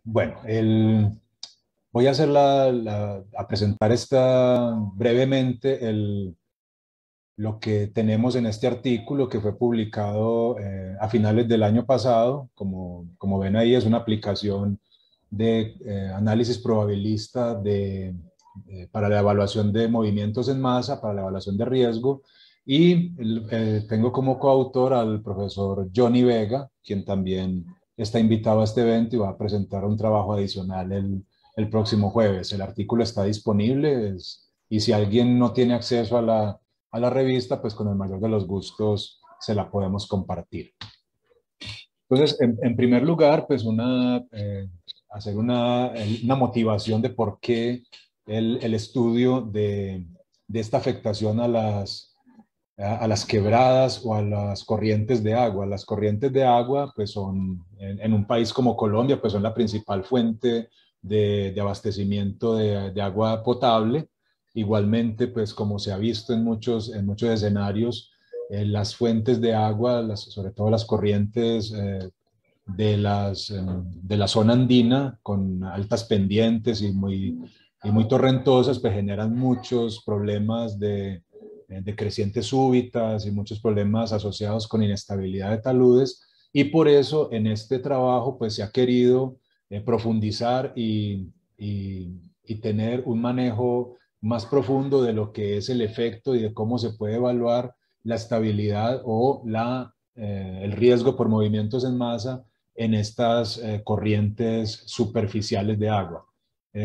Bueno, voy a hacer a presentar brevemente lo que tenemos en este artículo que fue publicado a finales del año pasado. Como ven ahí, es una aplicación de análisis probabilista para la evaluación de movimientos en masa, para la evaluación de riesgo. Y tengo como coautor al profesor Johnny Vega, quien también está invitado a este evento y va a presentar un trabajo adicional el próximo jueves. El artículo está disponible y si alguien no tiene acceso a la revista, pues con el mayor de los gustos se la podemos compartir. Entonces, en primer lugar, pues hacer una motivación de por qué el estudio de esta afectación a las quebradas o a las corrientes de agua. Las corrientes de agua, pues son, en un país como Colombia, pues son la principal fuente de abastecimiento de agua potable. Igualmente, pues como se ha visto en muchos escenarios, las fuentes de agua, sobre todo las corrientes de la zona andina, con altas pendientes y muy torrentosas, pues generan muchos problemas de crecientes súbitas y muchos problemas asociados con inestabilidad de taludes. Y por eso en este trabajo pues se ha querido profundizar y tener un manejo más profundo de lo que es el efecto y de cómo se puede evaluar la estabilidad o el riesgo por movimientos en masa en estas corrientes superficiales de agua.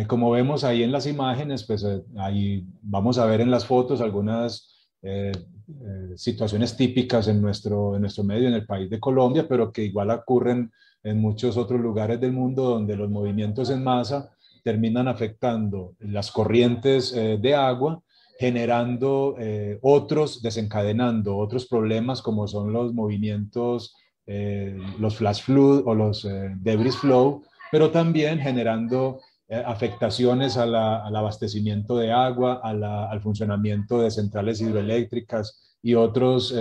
Como vemos ahí en las imágenes, pues ahí vamos a ver en las fotos algunas situaciones típicas en nuestro medio, en el país de Colombia, pero que igual ocurren en muchos otros lugares del mundo donde los movimientos en masa terminan afectando las corrientes de agua, generando desencadenando otros problemas como son los movimientos, los flash flood o los debris flow, pero también generando afectaciones al abastecimiento de agua, al funcionamiento de centrales hidroeléctricas y otras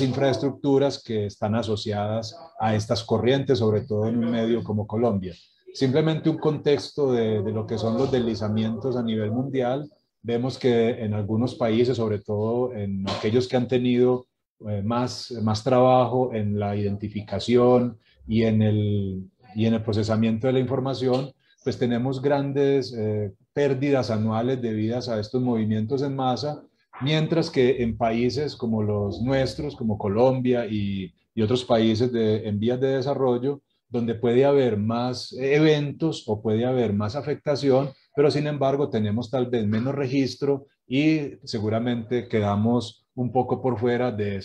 infraestructuras que están asociadas a estas corrientes, sobre todo en un medio como Colombia. Simplemente un contexto de lo que son los deslizamientos a nivel mundial. Vemos que en algunos países, sobre todo en aquellos que han tenido más trabajo en la identificación y y en el procesamiento de la información, pues tenemos grandes pérdidas anuales debidas a estos movimientos en masa, mientras que en países como los nuestros, como Colombia y otros países en vías de desarrollo, donde puede haber más eventos o puede haber más afectación, pero sin embargo tenemos tal vez menos registro y seguramente quedamos un poco por fuera de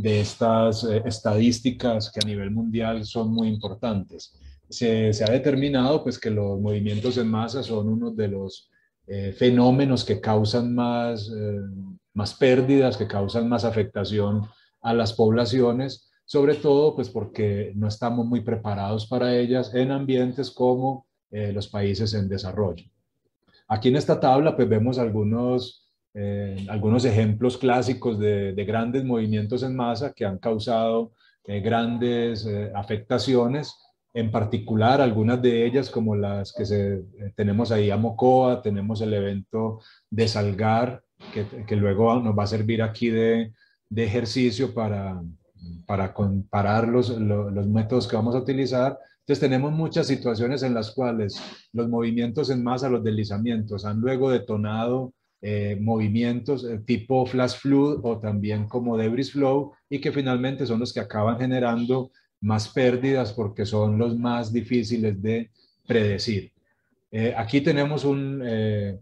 estas estadísticas que a nivel mundial son muy importantes. Se ha determinado pues, que los movimientos en masa son uno de los fenómenos que causan más pérdidas, que causan más afectación a las poblaciones, sobre todo pues, porque no estamos muy preparados para ellas en ambientes como los países en desarrollo. Aquí en esta tabla pues vemos algunos ejemplos clásicos de grandes movimientos en masa que han causado grandes afectaciones, en particular algunas de ellas como las que tenemos ahí a Mocoa, tenemos el evento de Salgar, que luego nos va a servir aquí de ejercicio para comparar los métodos que vamos a utilizar. Entonces tenemos muchas situaciones en las cuales los movimientos en masa, los deslizamientos, han luego detonado movimientos tipo flash flood o también como debris flow y que finalmente son los que acaban generando más pérdidas porque son los más difíciles de predecir. Aquí tenemos que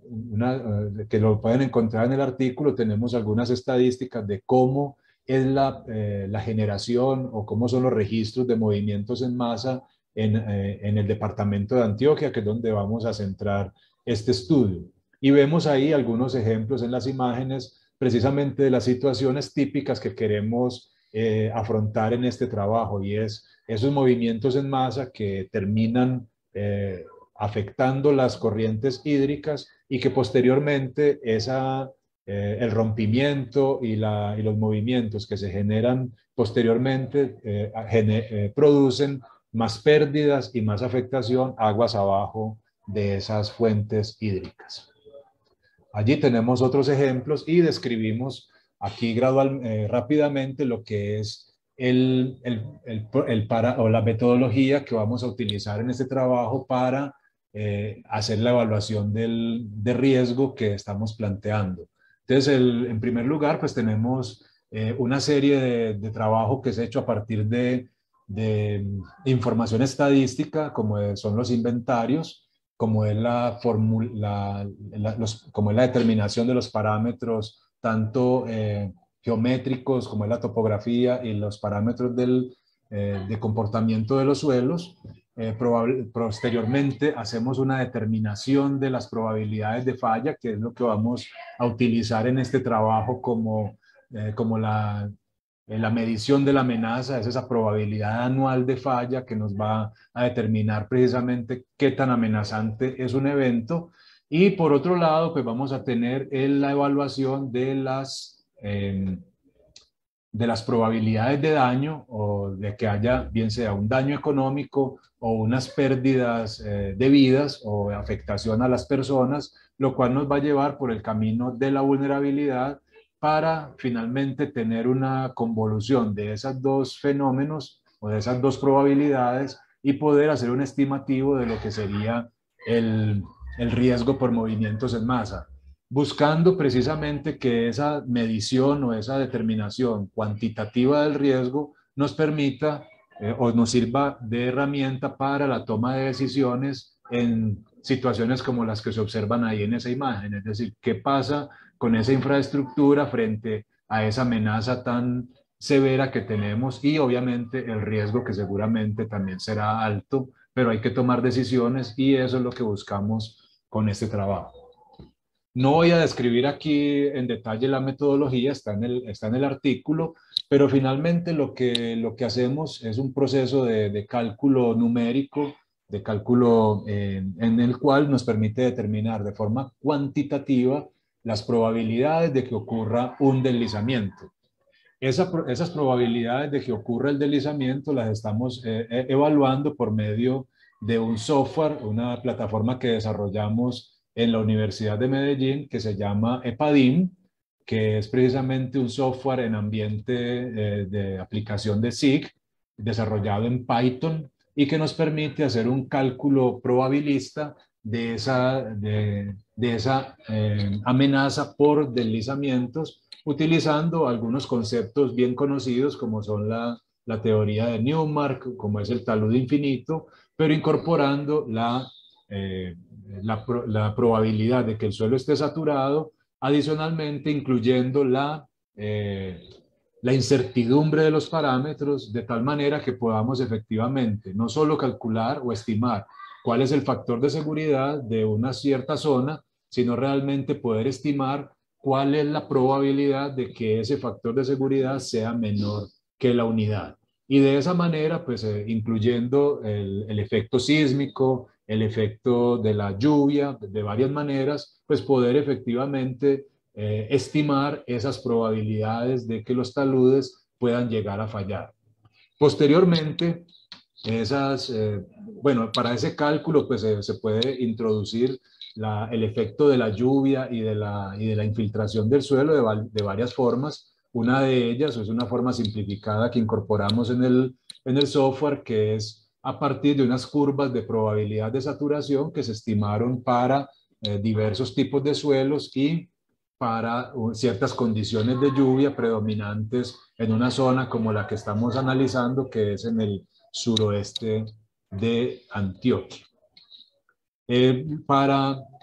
lo pueden encontrar en el artículo, tenemos algunas estadísticas de cómo es la generación o cómo son los registros de movimientos en masa en el departamento de Antioquia, que es donde vamos a centrar este estudio. Y vemos ahí algunos ejemplos en las imágenes precisamente de las situaciones típicas que queremos afrontar en este trabajo, y es esos movimientos en masa que terminan afectando las corrientes hídricas y que posteriormente el rompimiento y los movimientos que se generan posteriormente producen más pérdidas y más afectación aguas abajo de esas fuentes hídricas. Allí tenemos otros ejemplos y describimos aquí rápidamente lo que es la metodología que vamos a utilizar en este trabajo para hacer la evaluación de riesgo que estamos planteando. Entonces, en primer lugar, pues tenemos una serie de trabajo que se ha hecho a partir de información estadística, como son los inventarios, como es como es la determinación de los parámetros, tanto geométricos como es la topografía y los parámetros de comportamiento de los suelos. Posteriormente hacemos una determinación de las probabilidades de falla, que es lo que vamos a utilizar en este trabajo como la medición de la amenaza, es esa probabilidad anual de falla que nos va a determinar precisamente qué tan amenazante es un evento. Y por otro lado, pues vamos a tener la evaluación de las probabilidades de daño o de que haya bien sea un daño económico o unas pérdidas de vidas o afectación a las personas, lo cual nos va a llevar por el camino de la vulnerabilidad para finalmente tener una convolución de esos dos fenómenos o de esas dos probabilidades y poder hacer un estimativo de lo que sería el riesgo por movimientos en masa, buscando precisamente que esa medición o esa determinación cuantitativa del riesgo nos permita o nos sirva de herramienta para la toma de decisiones en situaciones como las que se observan ahí en esa imagen. Es decir, ¿qué pasa con esa infraestructura frente a esa amenaza tan severa que tenemos? Y obviamente el riesgo, que seguramente también será alto, pero hay que tomar decisiones y eso es lo que buscamos con este trabajo. No voy a describir aquí en detalle la metodología, está en el artículo, pero finalmente lo que hacemos es un proceso de cálculo numérico, de cálculo en el cual nos permite determinar de forma cuantitativa las probabilidades de que ocurra un deslizamiento. Esas probabilidades de que ocurra el deslizamiento las estamos evaluando por medio de un software, una plataforma que desarrollamos en la Universidad de Medellín que se llama EPADIM, que es precisamente un software en ambiente de aplicación de SIG, desarrollado en Python y que nos permite hacer un cálculo probabilista de esa amenaza por deslizamientos, utilizando algunos conceptos bien conocidos como son la teoría de Newmark, como es el talud infinito, pero incorporando la probabilidad de que el suelo esté saturado, adicionalmente incluyendo la incertidumbre de los parámetros, de tal manera que podamos efectivamente no solo calcular o estimar cuál es el factor de seguridad de una cierta zona, sino realmente poder estimar cuál es la probabilidad de que ese factor de seguridad sea menor que la unidad. Y de esa manera, pues incluyendo el efecto sísmico, el efecto de la lluvia, de varias maneras, pues poder efectivamente estimar esas probabilidades de que los taludes puedan llegar a fallar. Posteriormente, bueno, para ese cálculo pues se puede introducir el efecto de la lluvia y de la infiltración del suelo de varias formas. Una de ellas es una forma simplificada que incorporamos en el software, que es a partir de unas curvas de probabilidad de saturación que se estimaron para diversos tipos de suelos y para ciertas condiciones de lluvia predominantes en una zona como la que estamos analizando, que es en el suroeste de Antioquia.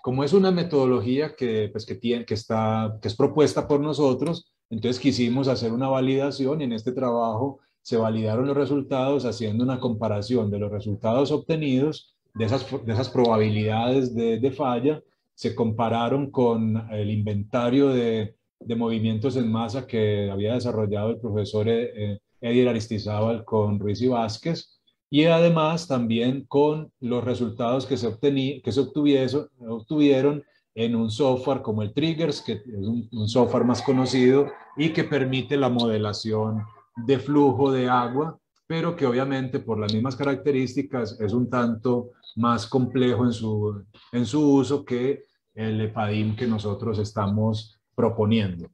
Como es una metodología que es propuesta por nosotros, entonces quisimos hacer una validación y en este trabajo se validaron los resultados haciendo una comparación de los resultados obtenidos, de esas probabilidades de falla, se compararon con el inventario de movimientos en masa que había desarrollado el profesor Edier Aristizábal con Ruiz y Vázquez, y además también con los resultados que se obtuvieron en un software como el Triggers, que es un software más conocido y que permite la modelación de flujo de agua pero que obviamente por las mismas características es un tanto más complejo en su uso que el EPADIM que nosotros estamos proponiendo.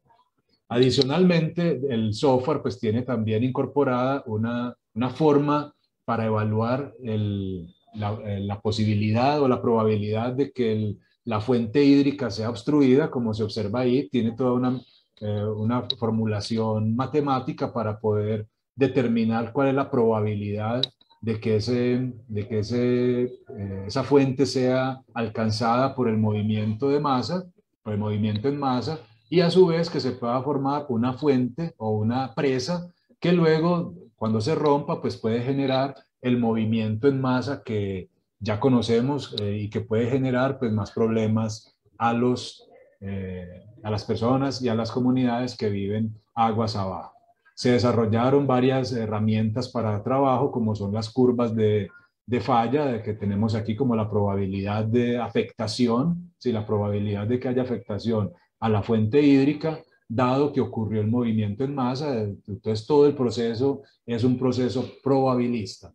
Adicionalmente, el software pues tiene también incorporada una forma para evaluar la posibilidad o la probabilidad de que la fuente hídrica sea obstruida, como se observa ahí, tiene toda una formulación matemática para poder determinar cuál es la probabilidad de que esa fuente sea alcanzada por el movimiento de masa, por el movimiento en masa, y a su vez que se pueda formar una fuente o una presa que luego, cuando se rompa, pues puede generar el movimiento en masa que ya conocemos y que puede generar pues más problemas a las personas y a las comunidades que viven aguas abajo. Se desarrollaron varias herramientas para trabajo, como son las curvas de falla, que tenemos aquí como la probabilidad de afectación, si la probabilidad de que haya afectación a la fuente hídrica, dado que ocurrió el movimiento en masa. Entonces todo el proceso es un proceso probabilista.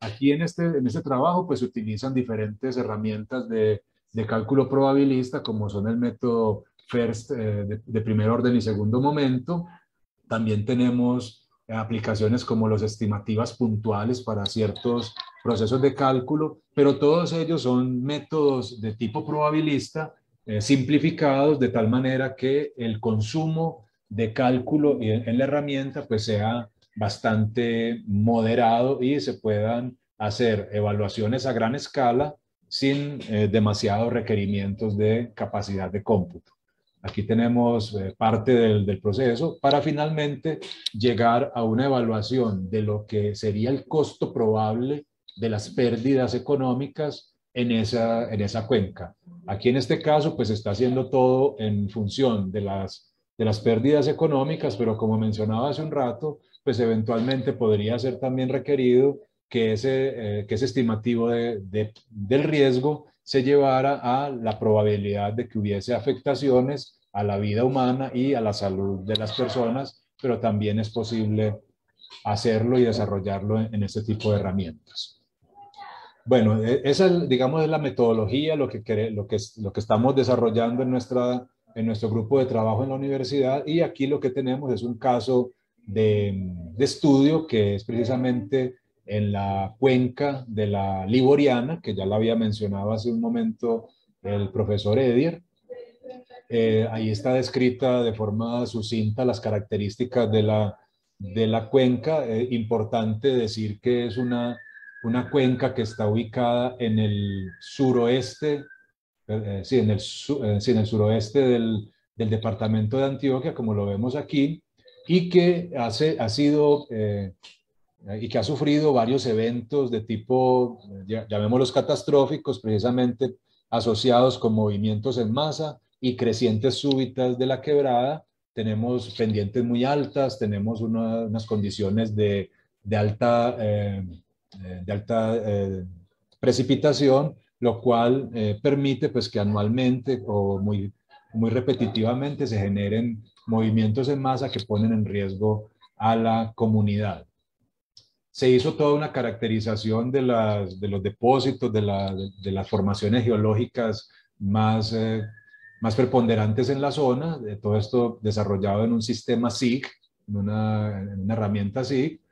Aquí en este trabajo pues se utilizan diferentes herramientas de cálculo probabilista, como son el método FIRST de primer orden y segundo momento. También tenemos aplicaciones como las estimativas puntuales para ciertos procesos de cálculo, pero todos ellos son métodos de tipo probabilista simplificados de tal manera que el consumo de cálculo en la herramienta pues sea bastante moderado y se puedan hacer evaluaciones a gran escala sin demasiados requerimientos de capacidad de cómputo. Aquí tenemos parte del proceso para finalmente llegar a una evaluación de lo que sería el costo probable de las pérdidas económicas en esa cuenca. Aquí en este caso, pues está haciendo todo en función de las pérdidas económicas, pero como mencionaba hace un rato, pues eventualmente podría ser también requerido que ese estimativo del riesgo se llevara a la probabilidad de que hubiese afectaciones a la vida humana y a la salud de las personas, pero también es posible hacerlo y desarrollarlo en este tipo de herramientas. Bueno, esa, digamos, es la metodología, lo que estamos desarrollando en nuestro grupo de trabajo en la universidad, y aquí lo que tenemos es un caso de estudio que es precisamente en la cuenca de la Liboriana, que ya la había mencionado hace un momento el profesor Edier. Ahí está descrita de forma sucinta las características de la cuenca. Importante decir que es una cuenca que está ubicada en el suroeste, sí, en el suroeste del departamento de Antioquia, como lo vemos aquí, y que y que ha sufrido varios eventos de tipo, llamémoslos catastróficos, precisamente asociados con movimientos en masa y crecientes súbitas de la quebrada. Tenemos pendientes muy altas, tenemos unas condiciones de alta, de alta precipitación, lo cual permite pues, que anualmente o muy repetitivamente se generen movimientos en masa que ponen en riesgo a la comunidad. Se hizo toda una caracterización de los depósitos, de las formaciones geológicas más preponderantes en la zona, de todo esto desarrollado en un sistema SIG, en una herramienta SIG.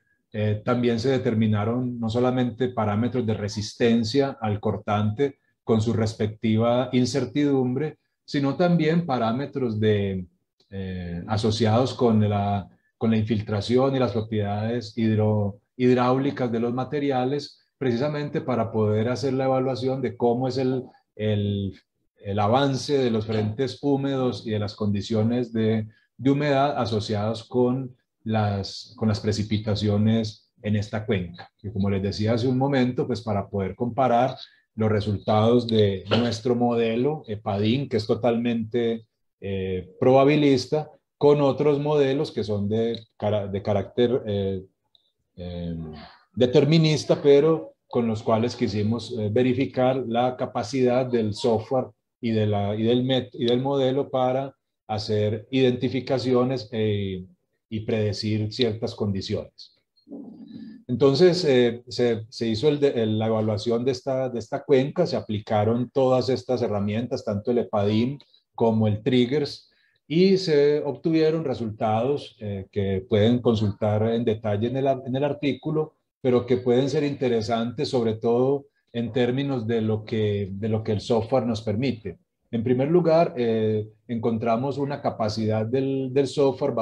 También se determinaron no solamente parámetros de resistencia al cortante con su respectiva incertidumbre, sino también parámetros asociados con la infiltración y las propiedades hidráulicas de los materiales, precisamente para poder hacer la evaluación de cómo es el avance de los frentes húmedos y de las condiciones de humedad asociados con las precipitaciones en esta cuenca. Y como les decía hace un momento, pues para poder comparar los resultados de nuestro modelo EPADIM, que es totalmente probabilista, con otros modelos que son de carácter determinista, pero con los cuales quisimos verificar la capacidad del software y del modelo para hacer identificaciones y predecir ciertas condiciones. Entonces se hizo la evaluación de esta cuenca, se aplicaron todas estas herramientas, tanto el EPADIM como el Triggers, y se obtuvieron resultados que pueden consultar en detalle en el artículo, pero que pueden ser interesantes sobre todo en términos de lo que el software nos permite. En primer lugar, encontramos una capacidad del software es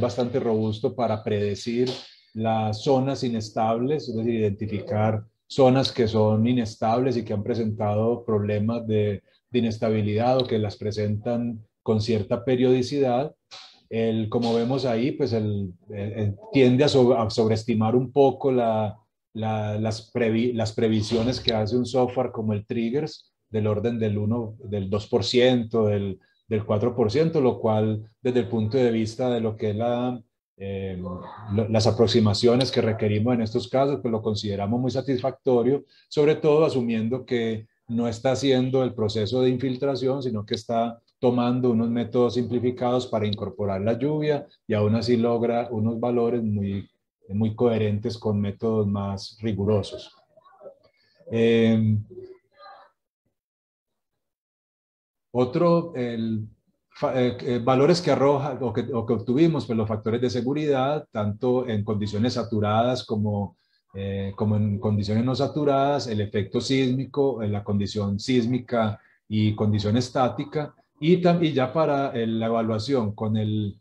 bastante robusto para predecir las zonas inestables, es decir, identificar zonas que son inestables y que han presentado problemas de inestabilidad o que las presentan con cierta periodicidad. Como vemos ahí, pues tiende a sobreestimar un poco las previsiones que hace un software como el Triggers, del orden del 2%, del 4%, lo cual desde el punto de vista de lo que es eh, las aproximaciones que requerimos en estos casos, pues lo consideramos muy satisfactorio, sobre todo asumiendo que no está haciendo el proceso de infiltración, sino que está tomando unos métodos simplificados para incorporar la lluvia y aún así logra unos valores muy coherentes con métodos más rigurosos. Valores que arroja o que obtuvimos, pues los factores de seguridad, tanto en condiciones saturadas como en condiciones no saturadas, el efecto sísmico, la condición sísmica y condición estática, y ya para la evaluación con el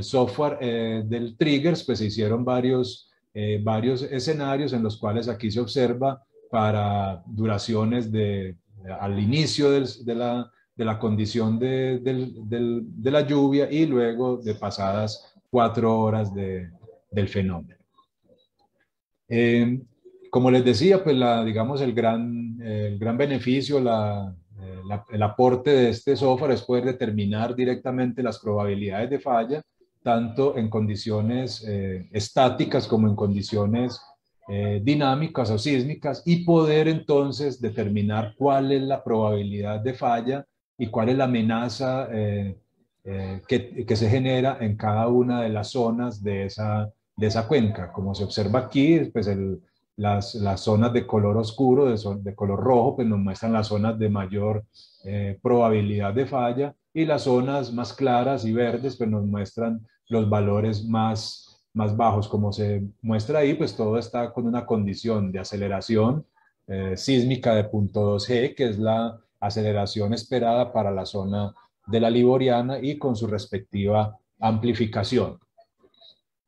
software del Triggers, pues se hicieron varios escenarios en los cuales aquí se observa para duraciones al inicio de la condición de la lluvia y luego de pasadas 4 horas del fenómeno. Como les decía, pues digamos el gran beneficio, el aporte de este software es poder determinar directamente las probabilidades de falla, tanto en condiciones estáticas como en condiciones dinámicas o sísmicas, y poder entonces determinar cuál es la probabilidad de falla y cuál es la amenaza que se genera en cada una de las zonas de esa cuenca. Como se observa aquí, pues las zonas de color oscuro, de color rojo, pues nos muestran las zonas de mayor probabilidad de falla, y las zonas más claras y verdes pues nos muestran los valores más bajos. Como se muestra ahí, pues todo está con una condición de aceleración sísmica de 0.2 G, que es la aceleración esperada para la zona de la Liboriana y con su respectiva amplificación.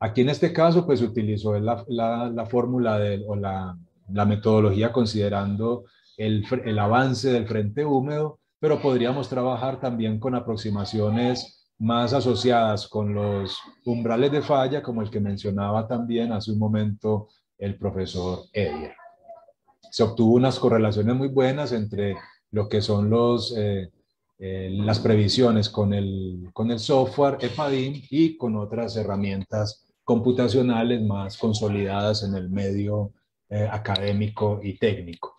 Aquí en este caso, pues utilizó la fórmula o la metodología considerando el avance del frente húmedo, pero podríamos trabajar también con aproximaciones más asociadas con los umbrales de falla, como el que mencionaba también hace un momento el profesor Edier. Se obtuvo unas correlaciones muy buenas entre lo que son las previsiones con el software EPADIM y con otras herramientas computacionales más consolidadas en el medio académico y técnico.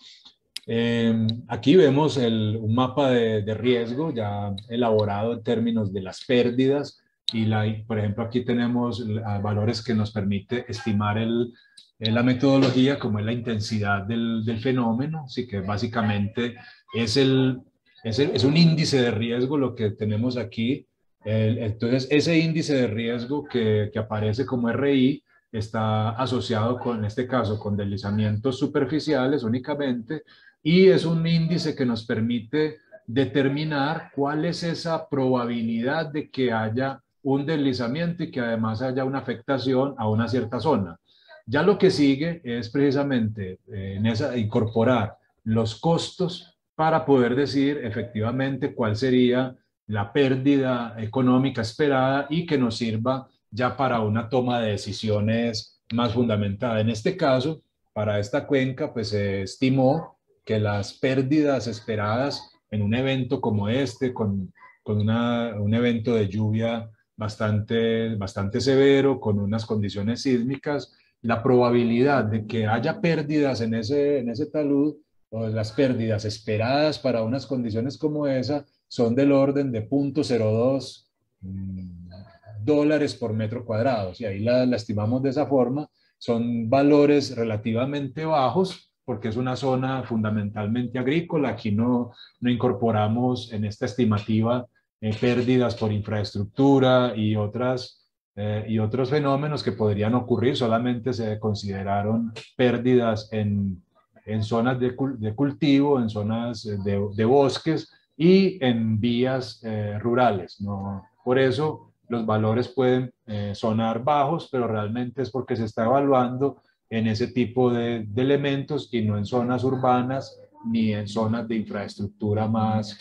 Aquí vemos un mapa de riesgo ya elaborado en términos de las pérdidas por ejemplo, aquí tenemos valores que nos permite estimar la metodología, como es la intensidad del fenómeno, así que básicamente es un índice de riesgo lo que tenemos aquí. Entonces, ese índice de riesgo que aparece como RI está asociado en este caso, con deslizamientos superficiales únicamente, y es un índice que nos permite determinar cuál es esa probabilidad de que haya un deslizamiento y que además haya una afectación a una cierta zona. Ya lo que sigue es precisamente incorporar los costos para poder decir efectivamente cuál sería la pérdida económica esperada y que nos sirva ya para una toma de decisiones más fundamentada. En este caso, para esta cuenca, pues se estimó que las pérdidas esperadas en un evento como este, con un evento de lluvia bastante severo, con unas condiciones sísmicas, la probabilidad de que haya pérdidas en ese talud, o las pérdidas esperadas para unas condiciones como esa, son del orden de 0.02 dólares por metro cuadrado. Si ahí la estimamos de esa forma, son valores relativamente bajos porque es una zona fundamentalmente agrícola. Aquí no incorporamos en esta estimativa pérdidas por infraestructura y otros fenómenos que podrían ocurrir. Solamente se consideraron pérdidas en zonas de cultivo, en zonas de bosques y en vías rurales, ¿no? Por eso los valores pueden sonar bajos, pero realmente es porque se está evaluando en ese tipo de elementos y no en zonas urbanas ni en zonas de infraestructura más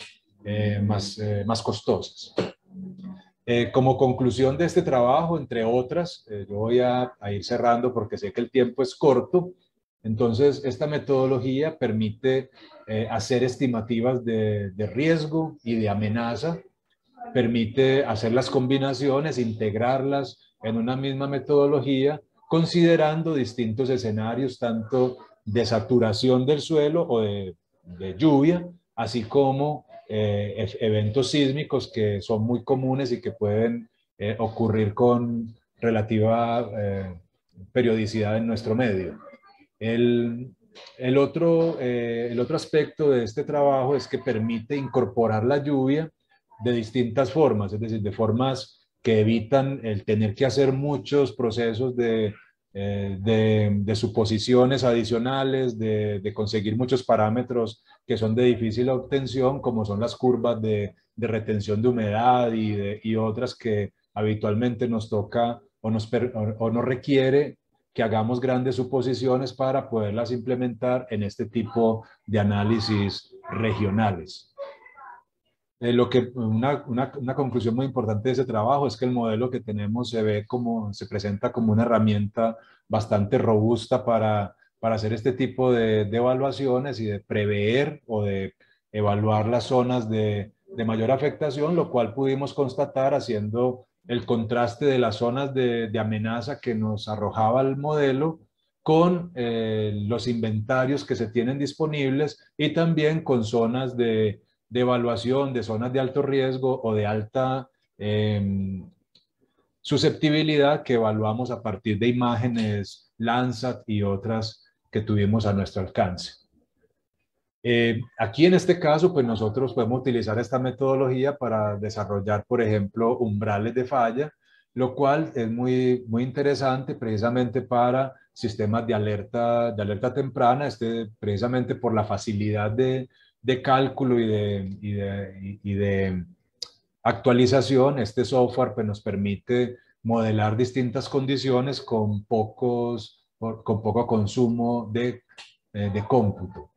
costosas. Como conclusión de este trabajo, entre otras, yo voy a ir cerrando porque sé que el tiempo es corto. Entonces, esta metodología permite hacer estimativas de riesgo y de amenaza, permite hacer las combinaciones, integrarlas en una misma metodología, considerando distintos escenarios, tanto de saturación del suelo o de lluvia, así como eventos sísmicos que son muy comunes y que pueden ocurrir con relativa periodicidad en nuestro medio. El, el otro aspecto de este trabajo es que permite incorporar la lluvia de distintas formas, es decir, de formas que evitan el tener que hacer muchos procesos de suposiciones adicionales, de conseguir muchos parámetros que son de difícil obtención, como son las curvas de retención de humedad y otras que habitualmente nos toca o nos requiere que hagamos grandes suposiciones para poderlas implementar en este tipo de análisis regionales. Una conclusión muy importante de ese trabajo es que el modelo que tenemos se presenta como una herramienta bastante robusta para hacer este tipo de evaluaciones y de prever o de evaluar las zonas de mayor afectación, lo cual pudimos constatar haciendo el contraste de las zonas de amenaza que nos arrojaba el modelo con los inventarios que se tienen disponibles y también con zonas de evaluación de zonas de alto riesgo o de alta susceptibilidad que evaluamos a partir de imágenes Landsat y otras que tuvimos a nuestro alcance. Aquí en este caso, pues nosotros podemos utilizar esta metodología para desarrollar, por ejemplo, umbrales de falla, lo cual es muy interesante precisamente para sistemas de alerta temprana, precisamente por la facilidad de cálculo y de actualización. Este software pues, nos permite modelar distintas condiciones con poco consumo de cómputo.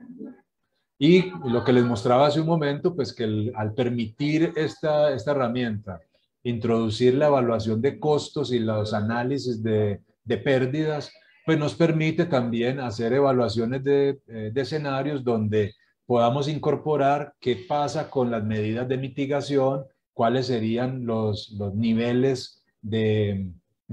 Y lo que les mostraba hace un momento, pues que al permitir esta herramienta, introducir la evaluación de costos y los análisis de pérdidas, pues nos permite también hacer evaluaciones de escenarios donde podamos incorporar qué pasa con las medidas de mitigación, cuáles serían los niveles de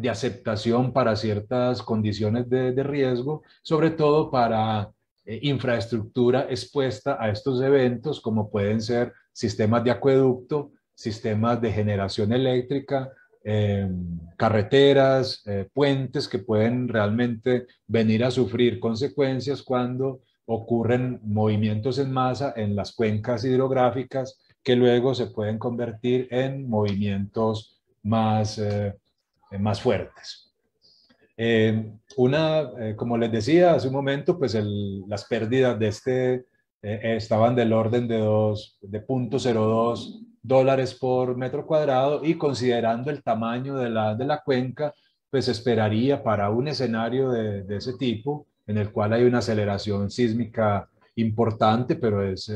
aceptación para ciertas condiciones de riesgo, sobre todo para infraestructura expuesta a estos eventos, como pueden ser sistemas de acueducto, sistemas de generación eléctrica, carreteras, puentes que pueden realmente venir a sufrir consecuencias cuando ocurren movimientos en masa en las cuencas hidrográficas que luego se pueden convertir en movimientos más fuertes. Como les decía hace un momento, pues las pérdidas estaban del orden de 0.02 dólares por metro cuadrado y considerando el tamaño de la cuenca, pues esperaría para un escenario de ese tipo, en el cual hay una aceleración sísmica importante, pero es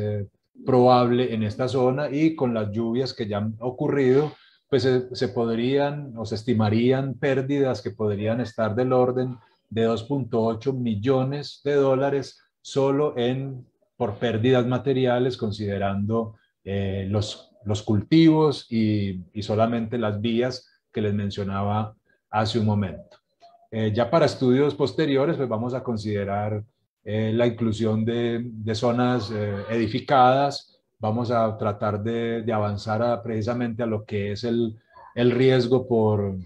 probable en esta zona y con las lluvias que ya han ocurrido, pues se podrían o se estimarían pérdidas que podrían estar del orden de 2.8 millones de dólares solo por pérdidas materiales, considerando los cultivos y solamente las vías que les mencionaba hace un momento. Ya para estudios posteriores, pues vamos a considerar la inclusión de zonas edificadas. Vamos a tratar de avanzar precisamente a lo que es el riesgo por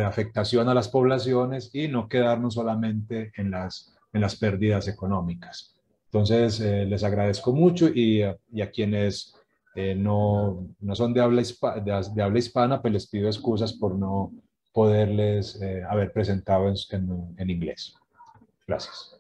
afectación a las poblaciones y no quedarnos solamente en las pérdidas económicas. Entonces, les agradezco mucho y a quienes no son de habla hispana, pues les pido excusas por no poderles haber presentado en inglés. Gracias.